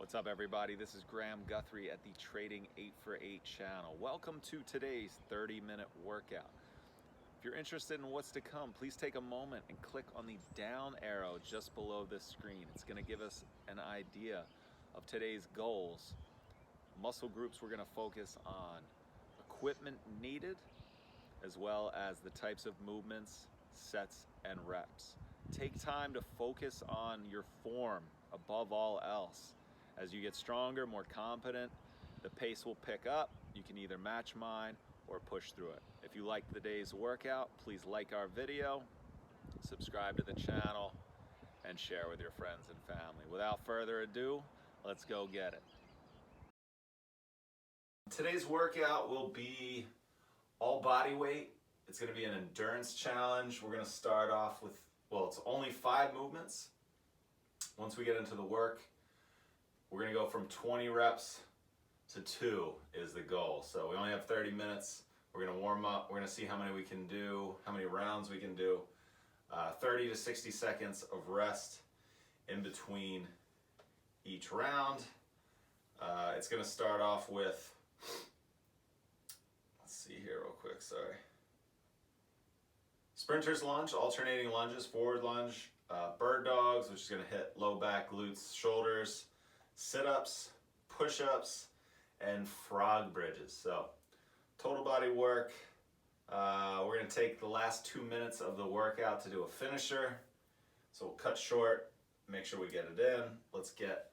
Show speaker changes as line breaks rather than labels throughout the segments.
What's up, everybody? This is Graham Guthrie at the Trading 8 for 8 channel. Welcome to today's 30-minute workout. If you're interested in what's to come, please take a moment and click on the down arrow just below this screen. It's going to give us an idea of today's goals. Muscle groups we're going to focus on, equipment needed, as well as the types of movements, sets, and reps. Take time to focus on your form above all else. As you get stronger, more confident, the pace will pick up. You can either match mine or push through it. If you liked the day's workout, please like our video, subscribe to the channel, and share with your friends and family. Without further ado, let's go get it. Today's workout will be all body weight. It's going to be an endurance challenge. We're going to start off with, well, it's only 5 movements. Once we get into the work, we're going to go from 20 reps to 2 is the goal. So we only have 30 minutes. We're going to warm up. We're going to see how many we can do, how many rounds we can do. 30 to 60 seconds of rest in between each round. It's going to start off with, let's see here real quick, sorry. Sprinter's lunge, alternating lunges, forward lunge, bird dogs, which is going to hit low back, glutes, shoulders, sit-ups, push-ups, and frog bridges. So total body work. We're going to take the last 2 minutes of the workout to do a finisher. So we'll cut short, make sure we get it in. Let's get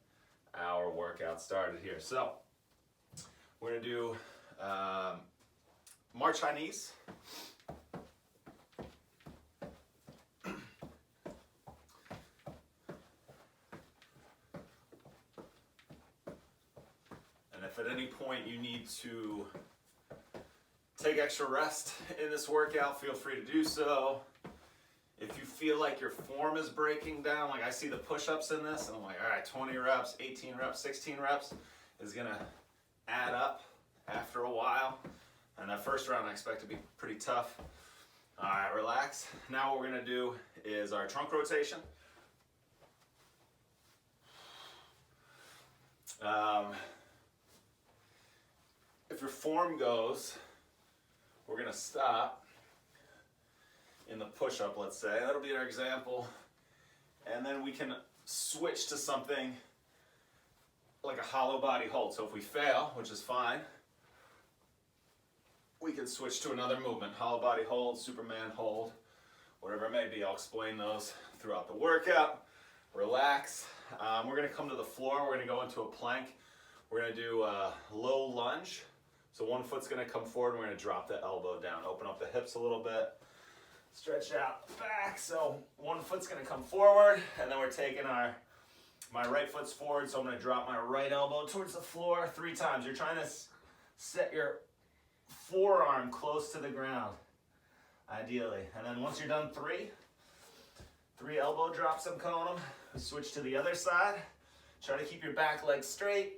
our workout started here. So we're going to do march high knees. If at any point you need to take extra rest in this workout, feel free to do so. If you feel like your form is breaking down, like I see the push-ups in this, and I'm like, all right, 20 reps, 18 reps, 16 reps is gonna add up after a while. And that first round I expect to be pretty tough. All right, relax. Now what we're gonna do is our trunk rotation. If your form goes, we're going to stop in the push-up, let's say. That'll be our example. And then we can switch to something like a hollow body hold. So if we fail, which is fine, we can switch to another movement. Hollow body hold, Superman hold, whatever it may be. I'll explain those throughout the workout. Relax. We're going to come to the floor. We're going to go into a plank. We're going to do a low lunge. So one foot's going to come forward and we're going to drop the elbow down. Open up the hips a little bit. Stretch out back. So one foot's going to come forward and then we're taking my right foot's forward. So I'm going to drop my right elbow towards the floor 3 times. You're trying to set your forearm close to the ground, ideally. And then once you're done 3 elbow drops, I'm calling them. Switch to the other side. Try to keep your back leg straight.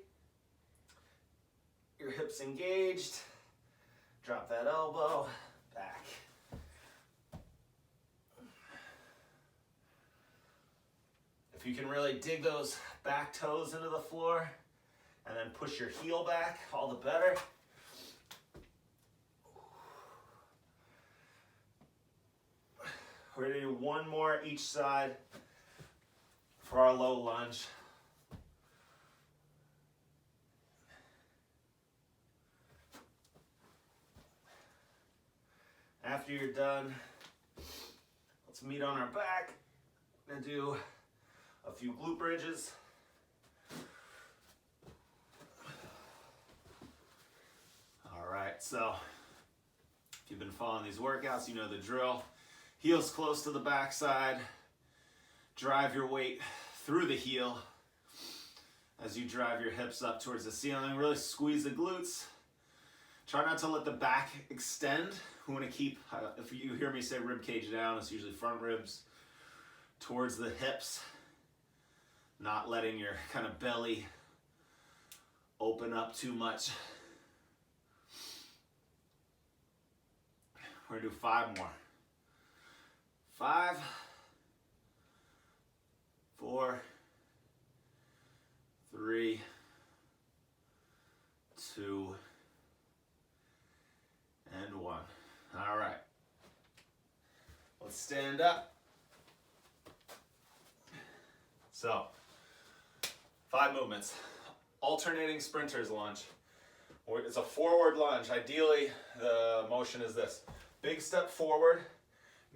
Your hips engaged. Drop that elbow back. If you can really dig those back toes into the floor and then push your heel back, all the better. We're going to do 1 more each side for our low lunge. After you're done, let's meet on our back. I'm gonna do a few glute bridges. All right, so if you've been following these workouts, you know the drill. Heels close to the backside. Drive your weight through the heel as you drive your hips up towards the ceiling. Really squeeze the glutes. Try not to let the back extend. We want to keep, if you hear me say rib cage down, it's usually front ribs towards the hips. Not letting your kind of belly open up too much. We're going to do 5 more. 5, 4, 3, stand up. So, 5 movements. Alternating sprinter's lunge. It's a forward lunge. Ideally, the motion is this. Big step forward,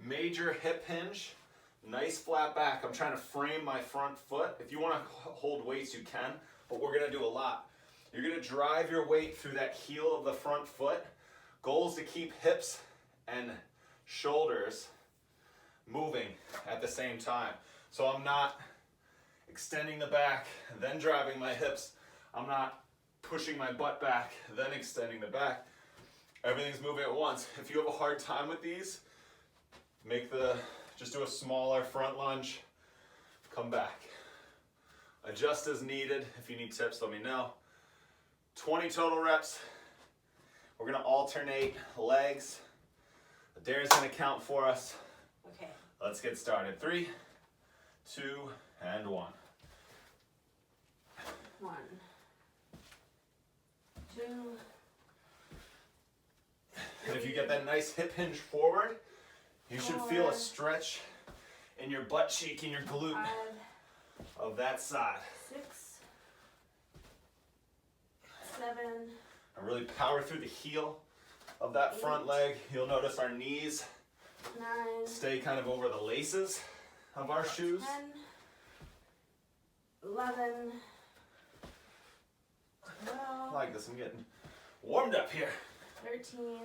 major hip hinge, nice flat back. I'm trying to frame my front foot. If you want to hold weights, you can, but we're going to do a lot. You're going to drive your weight through that heel of the front foot. Goal is to keep hips and shoulders moving at the same time. So I'm not extending the back, then driving my hips. I'm not pushing my butt back, then extending the back. Everything's moving at once. If you have a hard time with these, just do a smaller front lunge, come back. Adjust as needed. If you need tips, let me know. 20 total reps. We're gonna alternate legs. Darren's gonna count for us.
Okay.
Let's get started. 3, 2, and 1.
1, 2.
And if you get that nice hip hinge forward, you should feel a stretch in your butt cheek and your glute
5,
of that side.
6, 7.
And really power through the heel of that front leg. You'll notice our knees
9.
stay kind of over the laces of our shoes.
10. 11. 12.
I like this. I'm getting warmed up here.
13.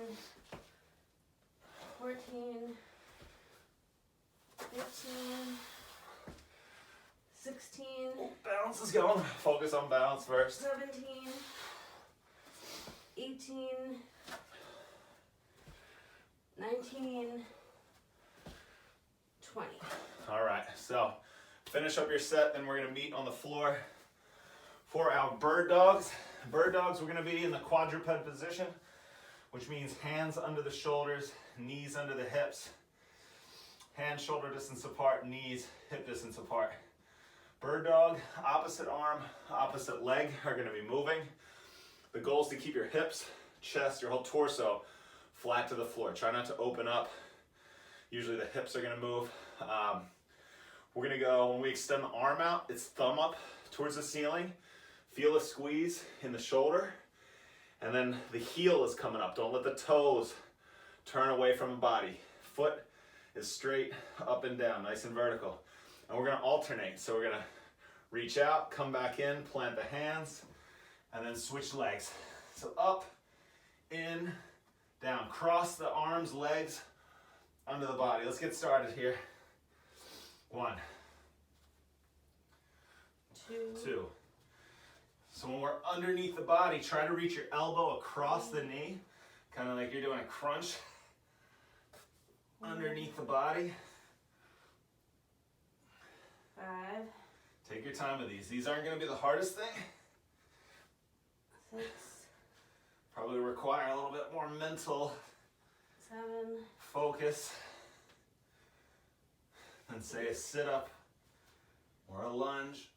14. 15. 16.
Balance is going. Focus on balance first.
17. 18. 19. 20.
All right, so finish up your set, then we're gonna meet on the floor for our bird dogs. Bird dogs, we're gonna be in the quadruped position, which means hands under the shoulders, knees under the hips, hands shoulder distance apart, knees hip distance apart. Bird dog, opposite arm, opposite leg are gonna be moving. The goal is to keep your hips, chest, your whole torso flat to the floor. Try not to open up. Usually the hips are gonna move. We're gonna go, when we extend the arm out, it's thumb up towards the ceiling. Feel a squeeze in the shoulder. And then the heel is coming up. Don't let the toes turn away from the body. Foot is straight up and down, nice and vertical. And we're gonna alternate. So we're gonna reach out, come back in, plant the hands, and then switch legs. So up, in, down. Cross the arms, legs, under the body. Let's get started here. 1, 2. So when we're underneath the body, try to reach your elbow across the knee, kind of like you're doing a crunch underneath the body.
5.
Take your time with these. These aren't going to be the hardest thing.
6.
Probably require a little bit more mental
7.
focus than say a sit-up or a lunge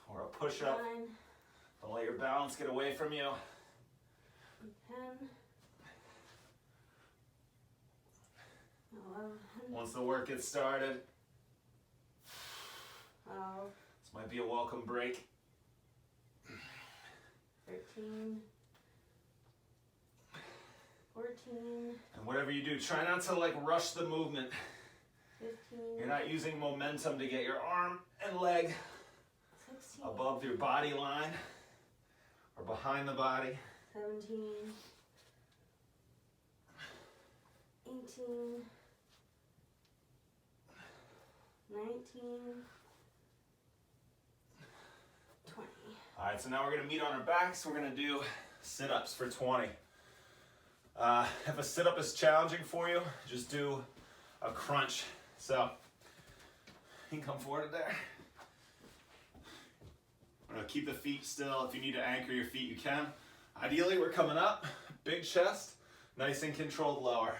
or a push-up.
9.
Don't let your balance get away from you.
10. 11.
Once the work gets started,
12.
this might be a welcome break.
13. 14.
And whatever you do, try not to like rush the movement.
15.
You're not using momentum to get your arm and leg
16.
above your body line or behind the body.
17. 18. 19. 20.
All right, so now we're gonna meet on our backs. We're gonna do sit-ups for 20. If a sit-up is challenging for you, just do a crunch. So, you can come forward there. We're gonna keep the feet still. If you need to anchor your feet, you can. Ideally, we're coming up, big chest, nice and controlled lower.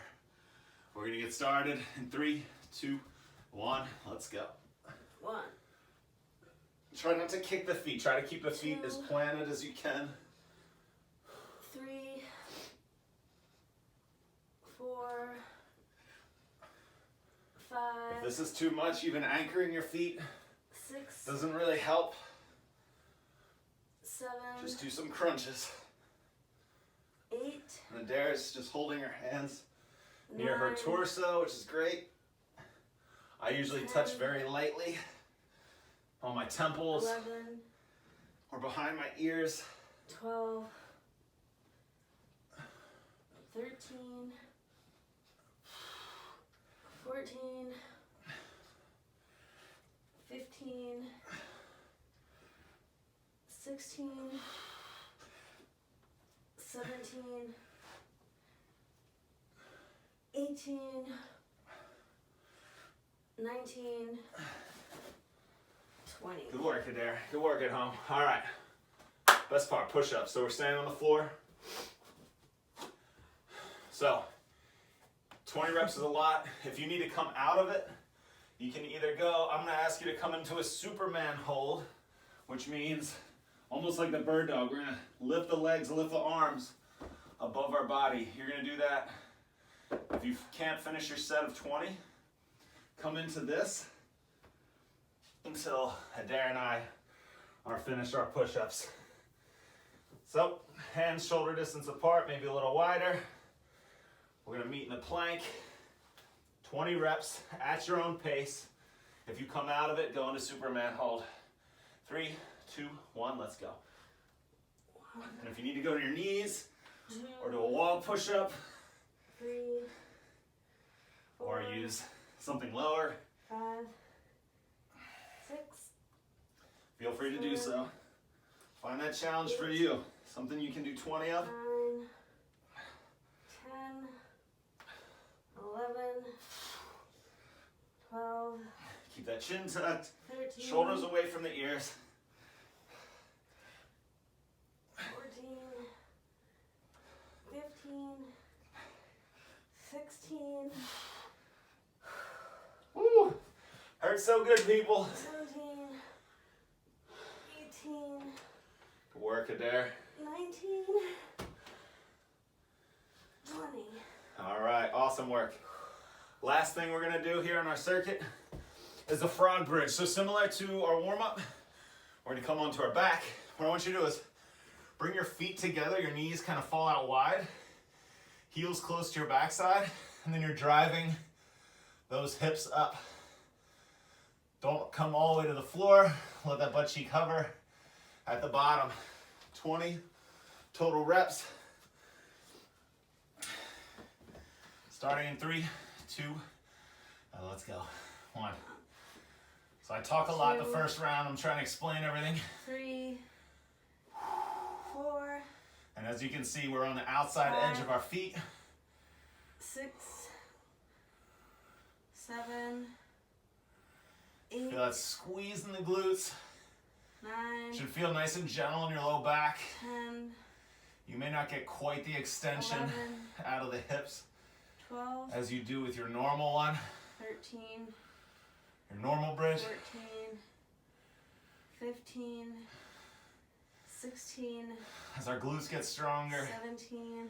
We're gonna get started in 3, 2, 1, let's go.
1.
Try not to kick the feet. Try to keep the feet as planted as you can.
3. 4. 5,
If this is too much, even anchoring your feet
6,
doesn't really help.
7,
Just do some crunches.
8,
And Adair's just holding her hands near
9,
her torso, which is great. I usually touch
10,
very lightly on my temples
11,
or behind my ears.
12, 13, 14, 15, 16, 17, 18, 19, 20.
Good work, Adair. Good work at home. All right. Best part, push-ups. So we're standing on the floor. So 20 reps is a lot. If you need to come out of it, you can either go, I'm going to ask you to come into a Superman hold, which means almost like the bird dog. We're going to lift the legs, lift the arms above our body. You're going to do that. If you can't finish your set of 20, come into this until Adair and I are finished our push-ups. So, hands shoulder distance apart, maybe a little wider. We're gonna meet in a plank. 20 reps at your own pace. If you come out of it, go into Superman hold. 3, 2, 1, let's go. And if you need to go to your knees,
2,
or do a wall push-up,
3, 4,
or use something lower,
5, 6,
feel free to do so. Find that challenge for you. Something you can do 20 of.
9, 10, 11, 12,
Keep that chin tucked,
13,
shoulders away from the ears.
14, 15, 16,
Woo! Hurts so good, people.
17, 18,
Good work, Adair.
19, 20.
All right, awesome work. Last thing we're gonna do here on our circuit is the frog bridge. So similar to our warm-up, we're gonna come onto our back. What I want you to do is bring your feet together, your knees kind of fall out wide, heels close to your backside, and then you're driving those hips up. Don't come all the way to the floor. Let that butt cheek hover at the bottom. 20 total reps. Starting in 3, 2, let's go. 1. So I talk a lot the
2,
first round. I'm trying to explain everything.
3, 4,
And as you can see, we're on the outside
5,
edge of our feet.
6, 7, 8,
Feel that squeeze in the glutes.
9,
Should feel nice and gentle in your low back.
10,
You may not get quite the extension
11,
out of the hips
12,
as you do with your normal one,
13,
your normal bridge.
14, 15, 16,
As our glutes get stronger,
17,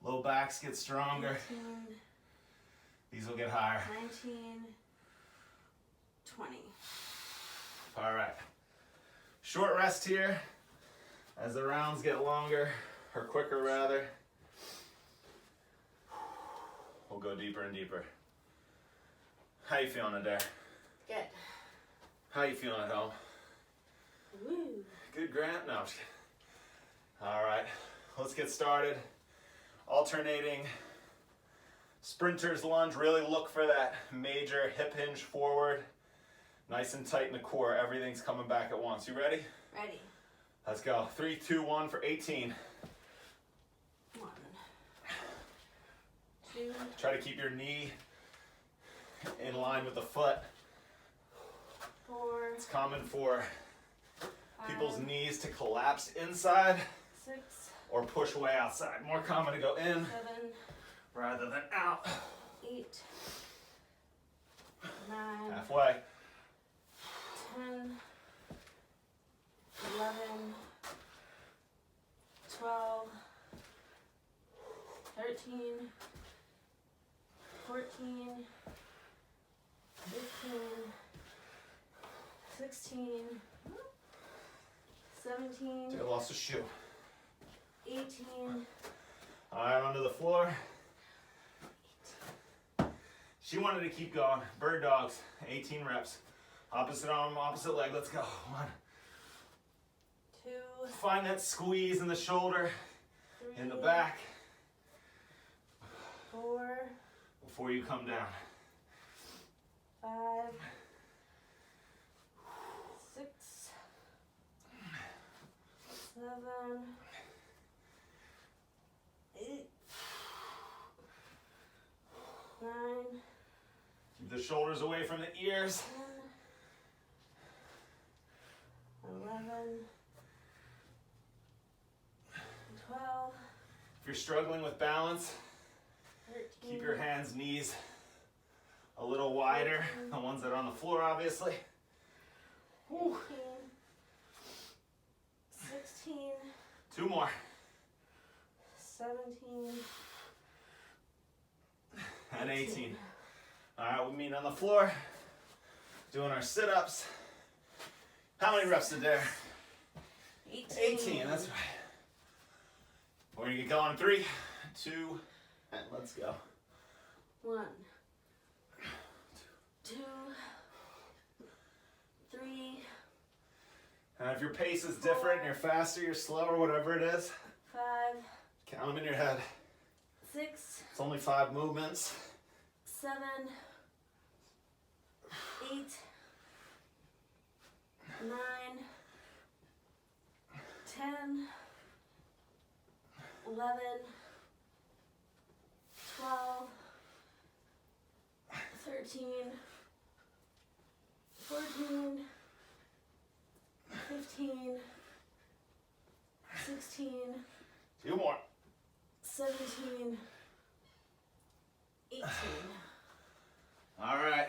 low backs get stronger,
18,
these will get higher.
19, 20.
All right. Short rest here as the rounds get longer, or quicker rather. We'll go deeper and deeper. How you feeling, Adair?
Good.
How you feeling at home?
Woo.
Good, Grant? No, I'm just kidding. All right, let's get started. Alternating sprinter's lunge. Really look for that major hip hinge forward. Nice and tight in the core. Everything's coming back at once. You ready?
Ready.
Let's go. 3, 2, 1 for 18.
1, 2,
Try to keep your knee in line with the foot.
4,
It's common for
5,
people's knees to collapse inside
6,
or push way outside. More common to go in
7,
rather than out.
8, 9,
Halfway.
10, 11, 12, 13, 14, 16, 17,
Dude, I lost a shoe.
18,
All right, onto the floor. She wanted to keep going. Bird dogs, 18 reps. Opposite arm, opposite leg. Let's go. 1.
2,
Find that squeeze in the shoulder,
3,
in the back,
4,
before you come down.
5, 6, 7, 8, 9,
Keep the shoulders away from the ears.
10, 11, 12,
If you're struggling with balance,
13,
keep your hands, knees a little wider. The ones that are on the floor, obviously.
15, 16,
2 more.
17,
And 18. All right, we meet on the floor, doing our sit-ups. How many reps a day? 18, that's right. We're gonna get going. 3, 2, and let's go.
1, 2, 3,
And if your pace is different, you're faster, you're slower, whatever it is,
5,
count them in your head.
6,
It's only 5 movements.
7, 8, 9, 10, 11, 12, 13, 14, 15, 16,
2 more.
17, 18.
All right,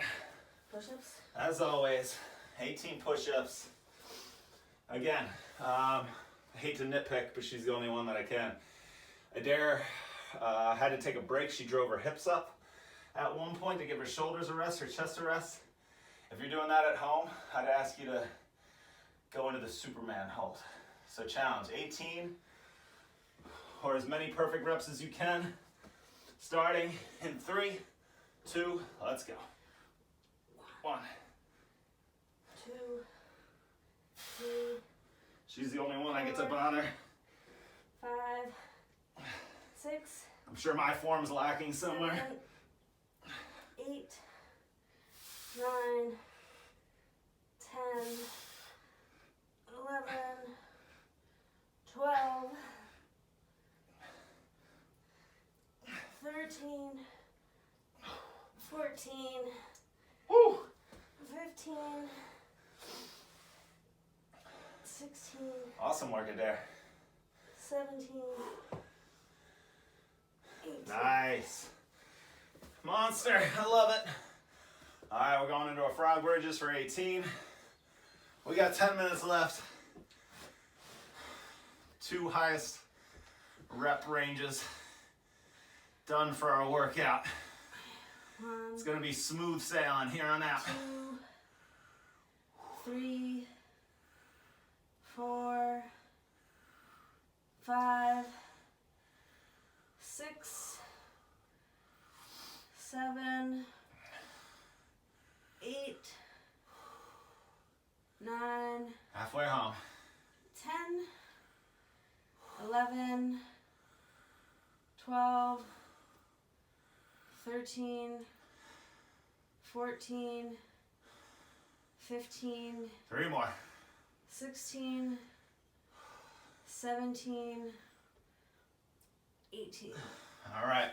Push-ups?
as always, 18 push-ups. Again, I hate to nitpick, but she's the only one that I can. Adair had to take a break. She drove her hips up at one point to give her shoulders a rest, her chest a rest. If you're doing that at home, I'd ask you to go into the Superman hold. So challenge, 18 or as many perfect reps as you can. Starting in 3, 2, let's go. 1.
2, 3,
She's the only one I get to bother.
5, 6,
I'm sure my form's lacking somewhere.
7, 8, 9, 10, 11, 12, 13, 14,
Woo!
15, 16,
Awesome work, Adair.
17, 18.
Nice. Monster, I love it. All right, we're going into our frog bridges for 18. We got 10 minutes left. 2 highest rep ranges done for our workout.
1,
It's gonna be smooth sailing here on out.
2, 3, 4, 5, 6, 7, 8, 9,
Halfway home.
10, 11, 12, 13, 14, 15,
3 more.
16, 17, 18.
All right.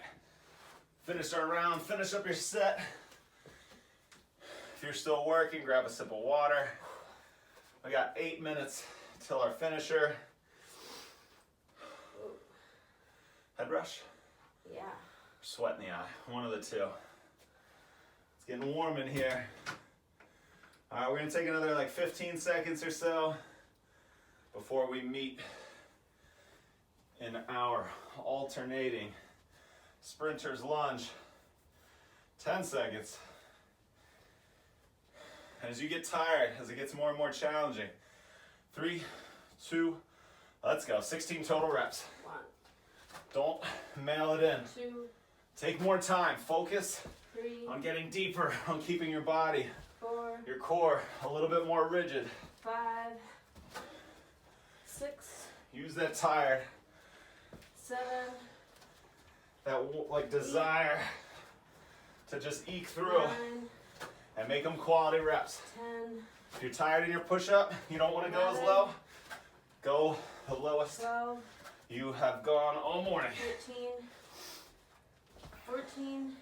Finish our round, finish up your set. If you're still working, grab a sip of water. We got 8 minutes till our finisher. Head rush?
Yeah.
Sweat in the eye, one of the two. It's getting warm in here. All right, we're gonna take another like 15 seconds or so before we meet in our alternating sprinter's lunge. 10 seconds. And as you get tired, as it gets more and more challenging, 3, 2, let's go. 16 total reps.
1,
Don't mail it in.
2,
Take more time. Focus
3,
on getting deeper, on keeping your body,
4,
your core a little bit more rigid.
5, 6,
Use that tired,
7,
that like desire to just eke through
9,
and make them quality reps.
10,
If you're tired in your push-up, you don't want to go as low, go the lowest
12,
you have gone all morning.
13, 14,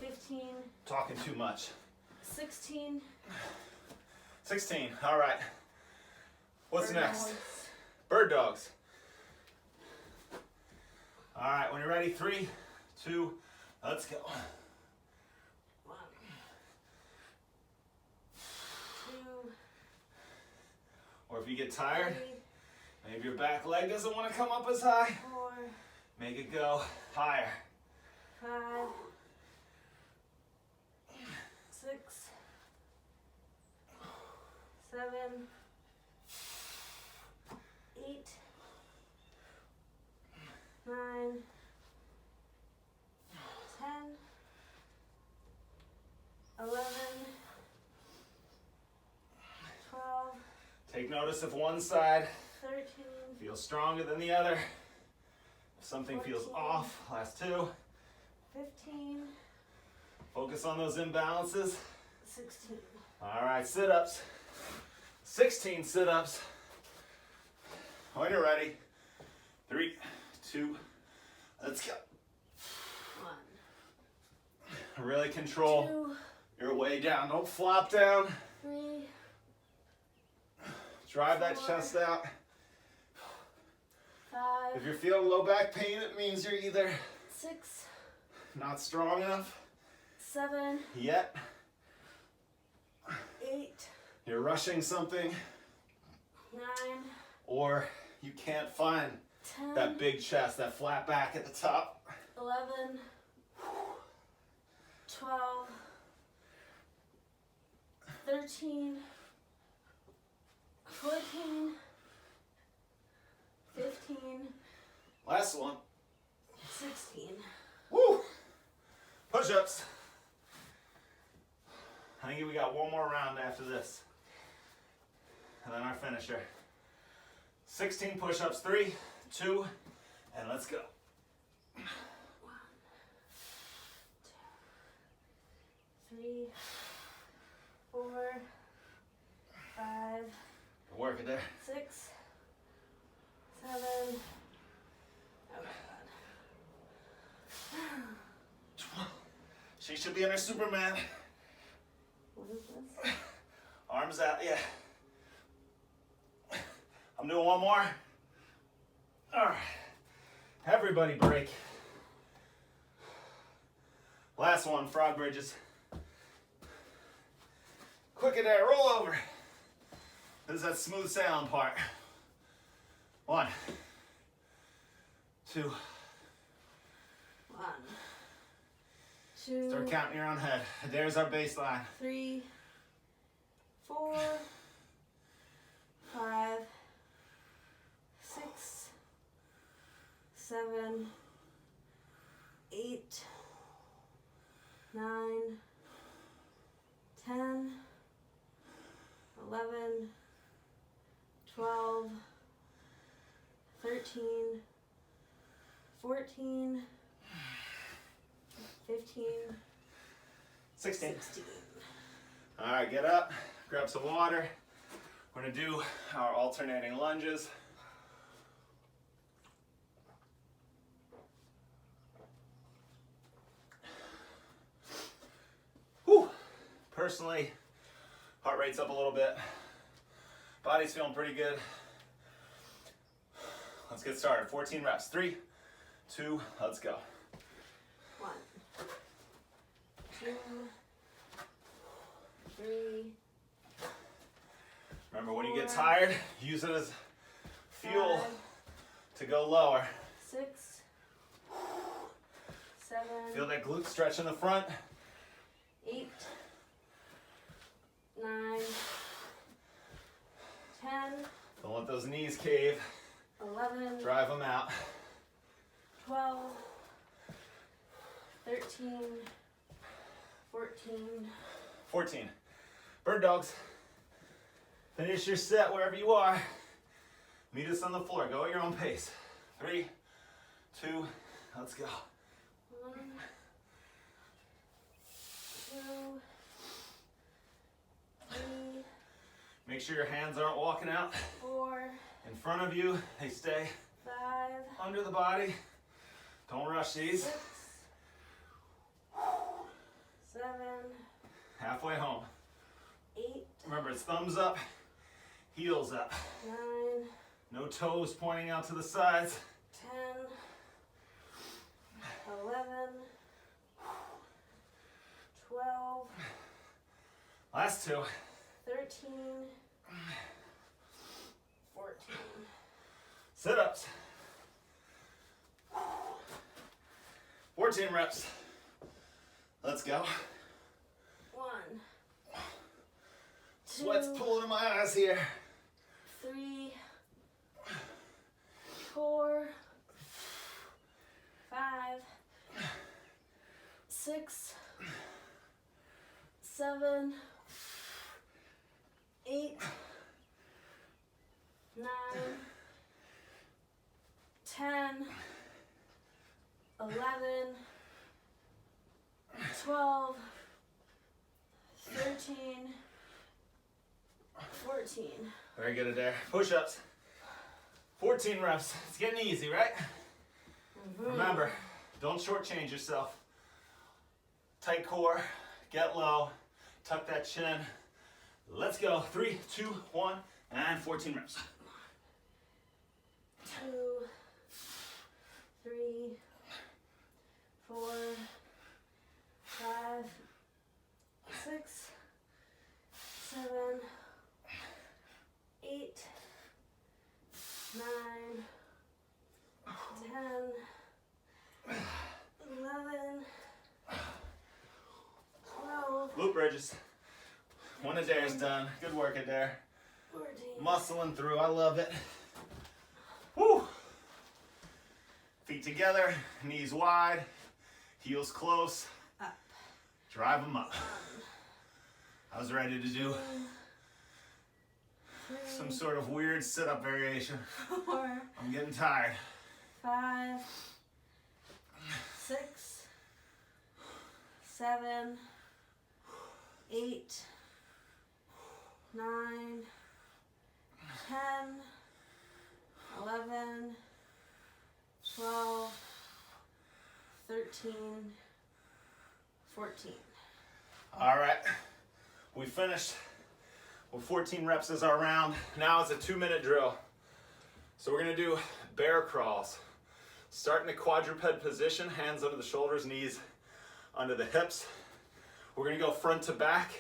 15,
Talking too much.
16.
16, all right. What's
Bird
next?
dogs.
Bird dogs. All right, when you're ready, 3, 2, let's go.
1, 2,
Or if you get tired,
3,
maybe your back leg doesn't want to come up as high,
4,
make it go higher.
5, 6, 7, 8, 9, 10, 11, 12,
Take notice if one side
13,
feels stronger than the other. If something feels
14.
off, last 2.
15,
Focus on those imbalances.
16.
All right, sit-ups. 16 sit-ups. When you're ready, 3, 2, let's go.
1,
Really control
2,
your way down. Don't flop down.
3,
Drive that
4.
chest out.
5,
If you're feeling low back pain, it means you're either
6,
not strong enough
7,
yet,
8,
you're rushing something,
9,
or you can't find
10,
that big chest, that flat back at the top.
11, 12, 13, 14, 15,
Last one.
16.
Woo! Push-ups. I think we got one more round after this. And then our finisher. 16 push-ups, 3, 2, and let's go.
1, 2, 3, 4, 5,
Work it there.
6, 7. Oh my god.
She should be in her Superman.
What is this?
Arms out, yeah. I'm doing one more. All right. Everybody break. Last one, frog bridges. Quick in there, roll over. This is that smooth sound part. 1, 2.
1, 2,
Start counting your own head. There's our baseline.
3, 4, 5, 6, 7, 8, 9, 10, 11, 12, 13, 14, 15,
16.
16.
All right, get up, grab some water. We're gonna do our alternating lunges. Whew. Personally, heart rate's up a little bit. Body's feeling pretty good. Let's get started. 14 reps. 3, 2, let's go.
1, 2, 3,
Remember, when you get
4,
tired, use it as fuel
5,
to go lower.
6, 7,
Feel that glute stretch in the front.
8, 9, 10,
Don't let those knees cave.
11,
Drive them out.
12, 13, 14,
14. Bird dogs. Finish your set wherever you are. Meet us on the floor. Go at your own pace. 3, 2, let's go.
1, 2, 3,
Make sure your hands aren't walking out
4,
in front of you. They stay
5,
under the body. Don't rush these.
6, 7,
Halfway home.
8,
Remember, it's thumbs up, heels up.
9,
No toes pointing out to the sides.
10, 11, 12,
Last two.
13, 14.
Sit-ups. 14 reps. Let's go.
1, 2,
Sweat's pulling in my eyes here.
3, 4, 5, 6, 7, 8, 9, 10, 11, 12, 13, 14.
Very good, Adair. Push-ups. 14 reps. It's getting easy, right? Remember, don't shortchange yourself. Tight core, get low, tuck that chin. Let's go. 3, 2, 1, and 14 reps.
2, 3, 4, 5, 6, 7, 8, 9, 10, 11, 12,
Glute bridges. One Adair's done. Good work, Adair.
14.
Muscling through. I love it. Woo! Feet together, knees wide, heels close.
Up.
Drive them up. I was ready to do
3,
some sort of weird sit-up variation.
4,
I'm getting tired.
5, 6, 7, 8, 9, 10, 11, 12, 13, 14.
All right, we finished with 14 reps as our round. Now it's a 2-minute drill. So we're gonna do bear crawls. Start in a quadruped position, hands under the shoulders, knees under the hips. We're gonna go front to back.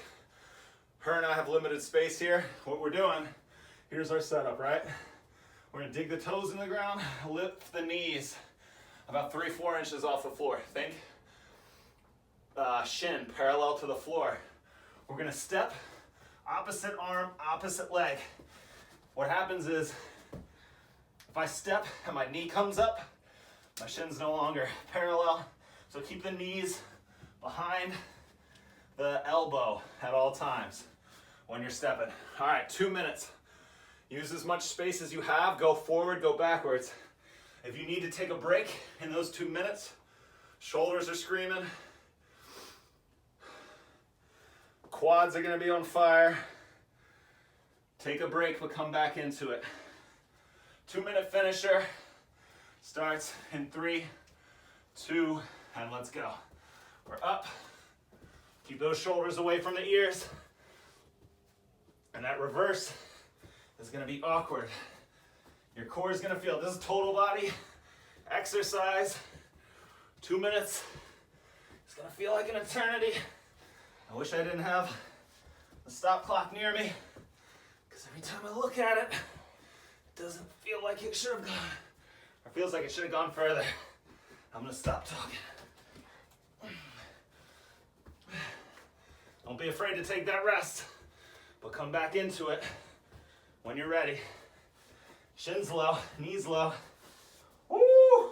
Her and I have limited space here. What we're doing, here's our setup, right? We're gonna dig the toes in the ground, lift the knees about 3-4 inches off the floor. Think shin parallel to the floor. We're gonna step, opposite arm, opposite leg. What happens is, if I step and my knee comes up, my shin's no longer parallel. So keep the knees behind the elbow at all times when you're stepping. All right, 2 minutes. Use as much space as you have. Go forward, go backwards. If you need to take a break in those 2 minutes, shoulders are screaming, quads are gonna be on fire. Take a break, but come back into it. 2-minute finisher starts in 3, 2, and let's go. We're up. Keep those shoulders away from the ears. And that reverse is gonna be awkward. Your core is gonna feel, this is total body exercise. 2 minutes. It's gonna feel like an eternity. I wish I didn't have the stop clock near me, because every time I look at it, it doesn't feel like it should have gone, or feels like it should have gone further. I'm gonna stop talking. Don't be afraid to take that rest.
but come back into it when you're ready. Shins low, knees low. Woo!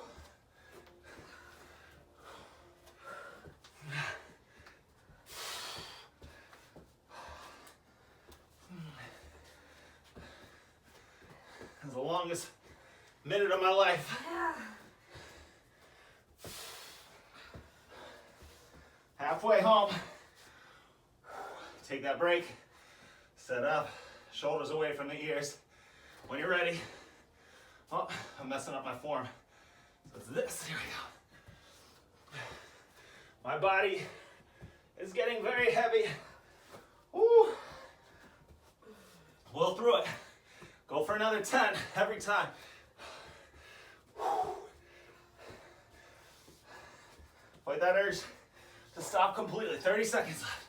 That's the longest minute of my life.
Yeah.
Halfway home. Take that break. Set up. Shoulders away from the ears. When you're ready. Oh, I'm messing up my form. So it's this. Here we go. My body is getting very heavy. Woo. Will through it. Go for another 10 every time. Fight that urge to stop completely. 30 seconds left.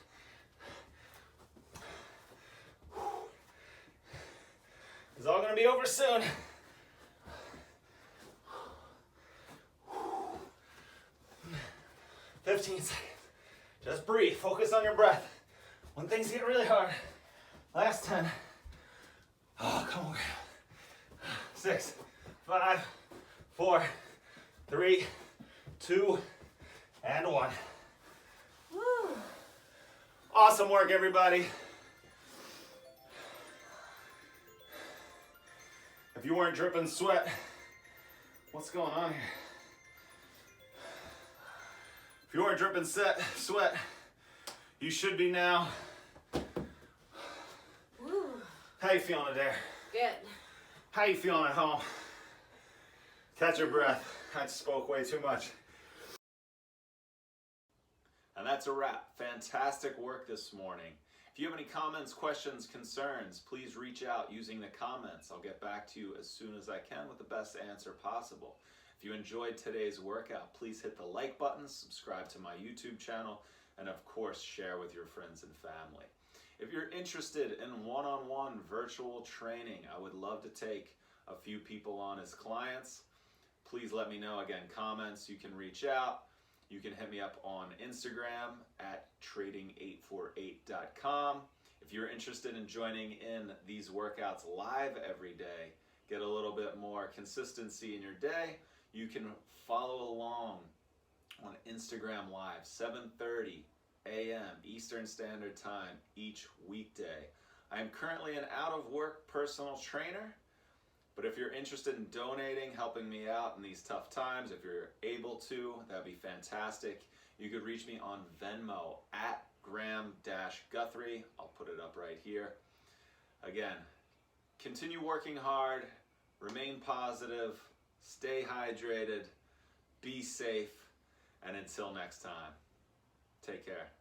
It's all going to be over soon. "15 seconds. Just breathe. Focus on your breath. When things get really hard. Last 10. Oh, come on. 6, 5, 4, 3, 2, and 1.
Woo.
Awesome work, everybody. If you weren't dripping sweat, what's going on here? If you weren't dripping sweat, you should be now.
Woo.
How you feeling today?
Good.
How you feeling at home? Catch your breath. I spoke way too much.
And that's a wrap. Fantastic work this morning. If you have any comments, questions, concerns, please reach out using the comments. I'll get back to you as soon as I can with the best answer possible. If you enjoyed today's workout, please hit the like button, subscribe to my YouTube channel, and of course, share with your friends and family. If you're interested in one-on-one virtual training, I would love to take a few people on as clients. Please let me know. Again, comments, you can reach out. You can hit me up on Instagram at trading848.com. If you're interested in joining in these workouts live every day, get a little bit more consistency in your day, you can follow along on Instagram Live, 7:30 a.m. Eastern Standard Time each weekday. I am currently an out-of-work personal trainer, but if you're interested in donating, helping me out in these tough times, if you're able to, that'd be fantastic. You could reach me on Venmo at Graham-Guthrie. I'll put it up right here. Again, continue working hard, remain positive, stay hydrated, be safe, and until next time, take care.